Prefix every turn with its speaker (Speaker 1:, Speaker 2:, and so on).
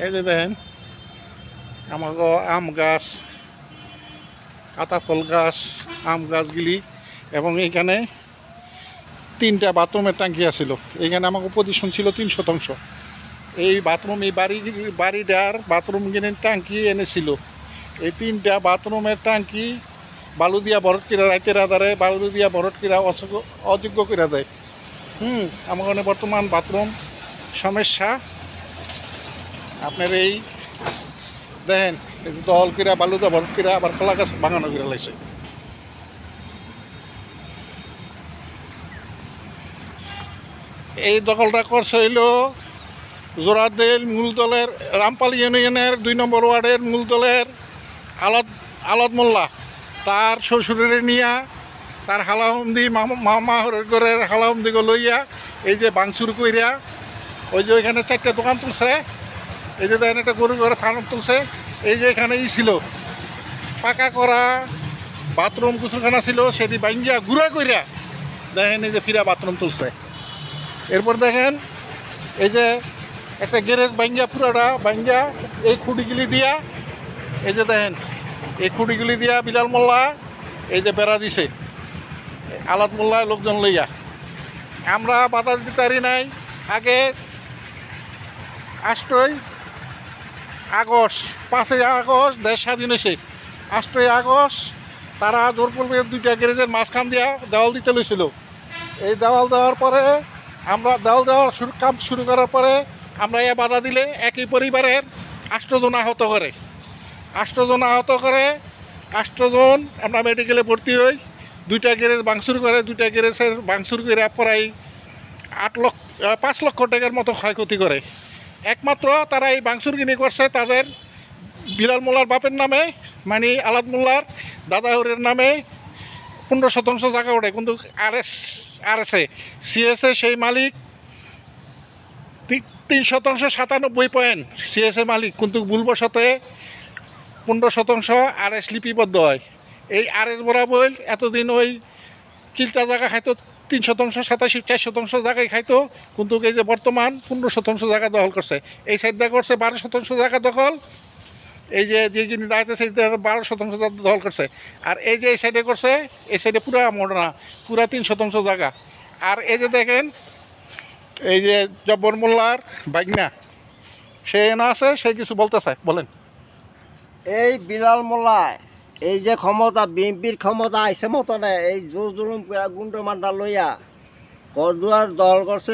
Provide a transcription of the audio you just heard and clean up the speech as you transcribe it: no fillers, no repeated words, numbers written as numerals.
Speaker 1: এই যে দেখেন আমাকে আম গাছ, কাঁটা ফল গাছ, আম গাছগুলি, এবং এইখানে 3টা বাথরুমের ট্যাঙ্কি আছিল। এইখানে আমাকে পজিশন ছিল 3 শতাংশ। এই বাথরুম, এই বাড়িটার বাথরুম কিনে ট্যাঙ্কি এনেছিল। এই 3টা বাথরুমের ট্যাঙ্কি বালু দিয়া ভরট কিরা, রাইতের আধারে বালু দিয়া ভরট কিরা অযোগ্য করে দেয়। আমার ওখানে বর্তমান বাথরুম সমস্যা। আপনার এই দেখেন দল কিরা বালু দিয়া ভরট কিরা আবার কলা গাছ বাগানো কিরা লাগছে। এই দখলটা করছে হইল জোড়াদেল মূলদলের রামপাল ইউনিয়নের 2 নম্বর ওয়ার্ডের মূলদলের আলাদ মোল্লা। তার শ্বশুরের নিয়া তার হালাহন্দি মামা ঘরের হালাহন্দিকে লইয়া এই যে বাংচুর কইরা ওই যে ওইখানে 4টা দোকান তুলছে। এই যে দেখেন একটা গরু ঘরে ফার্ম তুলছে। এই যে এখানে ছিল পাকা করা বাথরুম কুচুরখানা ছিল, সেটি ভাঙ্গিয়া গুঁড়া কইরা দেখেন এই যে ফিরা বাথরুম তুলছে। এরপর দেখেন এই যে একটা গ্যারেজ ভাঙ্গিয়া, পুরাটা ভাঙ্গিয়া এই খুঁটিগুলি দিয়া, এই যে দেখেন এই খুঁটিগুলি দিয়া বিলাল মোল্লা এই যে বেড়া দিছে আলাদ মোল্লায় লোকজন লইয়া। আমরা বাধা দিতে পারি নাই। আগে 8ই আগস্ট, 5ই আগস্ট দেশ স্বাধীন হয়েছে। 8ই আগস্ট তারা জোরপূর্বে 2টা গ্যারেজের মাঝখান দিয়া দেওয়াল দিতে লইছিল। এই দেওয়াল দেওয়ার পরে আমরা দেওয়াল দেওয়ার কাম শুরু করার পরে আমরা এ বাধা দিলে একই পরিবারের 8 জন আহত করে। 8 জন আহত করে, 8 জন আমরা মেডিকেলে ভর্তি হই। 2টা গ্যারেজ ভাঙচুর করে, 2টা গ্যারেজের ভাঙচুর করে প্রায় 5 লক্ষ টাকার মতো ক্ষয়ক্ষতি করে। একমাত্র তারা এই ভাঙচুরগিনি করছে তাদের বিলাল মোল্লার বাপের নামে, মানে আলাদ মোল্লার দাদাহরের নামে 15 শতাংশ জায়গা ওঠে, কিন্তু আরএসএ সিএসএ সেই মালিক 3 শতাংশ 97 পয়েন্ট সিএসএ মালিক, কিন্তু ভুলবশতে 15 শতাংশ আরএস লিপিবদ্ধ হয়। এই আরএস বরাবর এতদিন ওই কিলটা জায়গা খাইতো 3 শতাংশ 4 শতাংশ জায়গায় খাইতো, কিন্তু এই যে বর্তমান 15 শতাংশ জায়গা দখল করছে। এই সাইডটা করছে 12 শতাংশ জায়গা দখল। এই যে যিনি দায়িত্ব সেই 12 শতাংশ দখল করছে। আর এই যে এই সাইডে করছে, এই সাইডে পুরা মোড়না, পুরা 3 শতাংশ জায়গা। আর এই যে দেখেন এই যে জব্বর মোল্লার বাগনা সে না আছে, সে কিছু বলতে চায়, বলেন।
Speaker 2: এই বিলাল মোল্লা এই যে ক্ষমতা, বিএনপির ক্ষমতা আইসে মতনে এই জোর জুলুম গুন্ড মান্ডা লইয়া ঘর দুয়ার দল করছে।